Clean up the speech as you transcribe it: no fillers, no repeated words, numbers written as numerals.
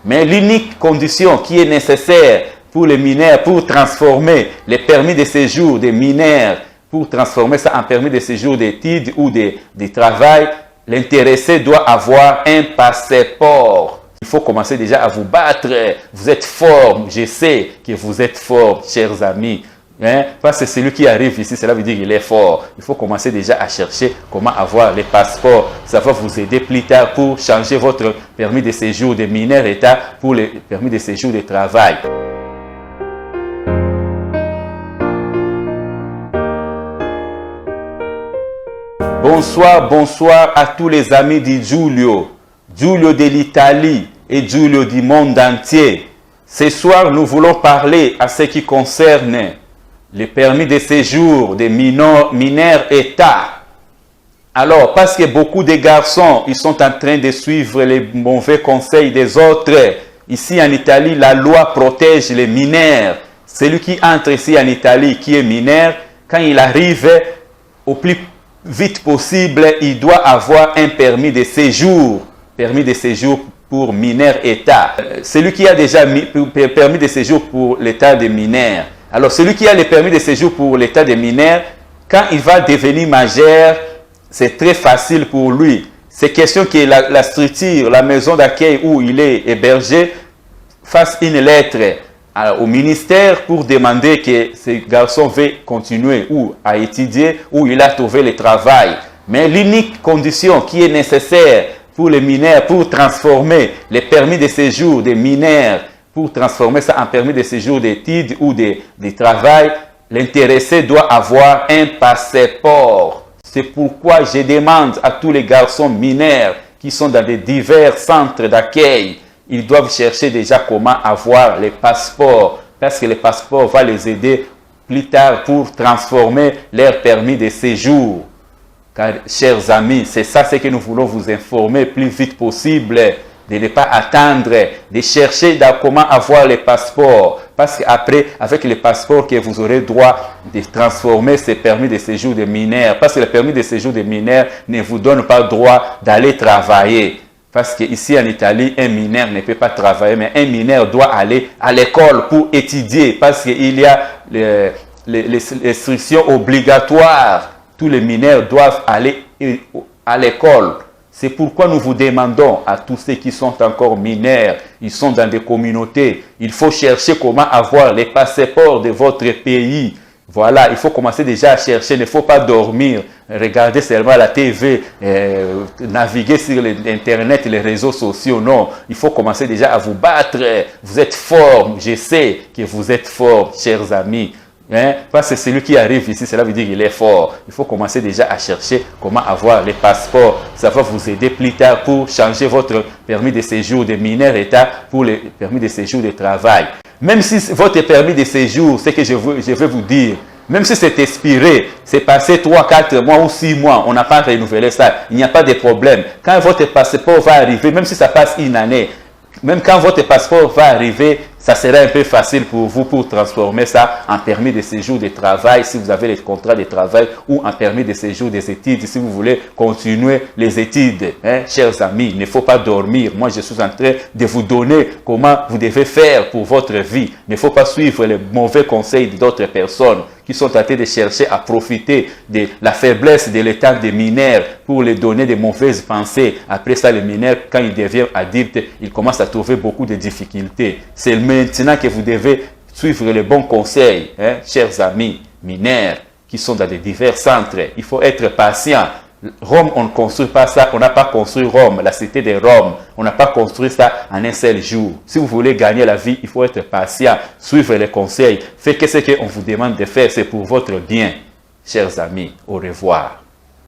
Mais l'unique condition qui est nécessaire pour les mineurs, pour transformer les permis de séjour des mineurs, pour transformer ça en permis de séjour d'études ou de travail, l'intéressé doit avoir un passeport. Il faut commencer déjà à vous battre. Vous êtes fort, je sais que vous êtes fort, chers amis. Parce que celui qui arrive ici, cela veut dire qu'il est fort. Il faut commencer déjà à chercher comment avoir les passeports. Ça va vous aider plus tard pour changer votre permis de séjour de mineur État pour le permis de séjour de travail. Bonsoir, bonsoir à tous les amis de Giulio de l'Italie et Giulio du monde entier. Ce soir, nous voulons parler à ce qui concerne les permis de séjour des mineurs État. Alors, parce que beaucoup de garçons, ils sont en train de suivre les mauvais conseils des autres. Ici en Italie, la loi protège les mineurs. Celui qui entre ici en Italie, qui est mineur, quand il arrive au plus vite possible, il doit avoir un permis de séjour. Permis de séjour pour mineur État. Celui qui a déjà permis de séjour pour l'État des mineurs. Alors, celui qui a le permis de séjour pour l'État des mineurs, quand il va devenir majeur, c'est très facile pour lui. C'est question que la structure, la maison d'accueil où il est hébergé, fasse une lettre au ministère pour demander que ce garçon veut continuer ou à étudier ou il a trouvé le travail. Mais l'unique condition qui est nécessaire pour les mineurs, pour transformer les permis de séjour des mineurs, pour transformer ça en permis de séjour d'études ou de travail, l'intéressé doit avoir un passeport. C'est pourquoi je demande à tous les garçons mineurs qui sont dans des divers centres d'accueil, ils doivent chercher déjà comment avoir les passeports, parce que les passeports vont les aider plus tard pour transformer leur permis de séjour. Car, chers amis, c'est ça ce que nous voulons vous informer le plus vite possible, de ne pas attendre, de chercher comment avoir les passeports. Parce qu'après, avec les passeports que vous aurez droit de transformer ces permis de séjour de mineurs. Parce que le permis de séjour de mineurs ne vous donne pas droit d'aller travailler. Parce qu'ici en Italie, un mineur ne peut pas travailler, mais un mineur doit aller à l'école pour étudier. Parce qu'il y a les instructions obligatoires. Tous les mineurs doivent aller à l'école. C'est pourquoi nous vous demandons à tous ceux qui sont encore mineurs, ils sont dans des communautés, il faut chercher comment avoir les passeports de votre pays. Voilà, il faut commencer déjà à chercher, il ne faut pas dormir, regarder seulement la TV, naviguer sur Internet, les réseaux sociaux. Non, il faut commencer déjà à vous battre. Vous êtes forts, je sais que vous êtes forts, chers amis. Parce que celui qui arrive ici, cela veut dire qu'il est fort. Il faut commencer déjà à chercher comment avoir les passeports. Ça va vous aider plus tard pour changer votre permis de séjour de mineur État pour le permis de séjour de travail. Même si votre permis de séjour, c'est que je vais vous dire, même si c'est expiré, c'est passé 3, 4 mois ou 6 mois, on n'a pas renouvelé ça, il n'y a pas de problème. Quand votre passeport va arriver, même si ça passe une année, même quand votre passeport va arriver, ça sera un peu facile pour vous pour transformer ça en permis de séjour de travail si vous avez les contrats de travail ou en permis de séjour des études si vous voulez continuer les études. Chers amis, il ne faut pas dormir. Moi, je suis en train de vous donner comment vous devez faire pour votre vie. Il ne faut pas suivre les mauvais conseils d'autres personnes qui sont en train de chercher à profiter de la faiblesse de l'état des mineurs pour les donner des mauvaises pensées. Après ça, les mineurs, quand ils deviennent adultes, ils commencent à trouver beaucoup de difficultés. C'est maintenant que vous devez suivre les bons conseils, chers amis mineurs qui sont dans des divers centres. Il faut être patient. Rome, on ne construit pas ça, on n'a pas construit Rome, la cité de Rome. On n'a pas construit ça en un seul jour. Si vous voulez gagner la vie, il faut être patient, suivre les conseils. Faites ce qu'on vous demande de faire, c'est pour votre bien. Chers amis, au revoir.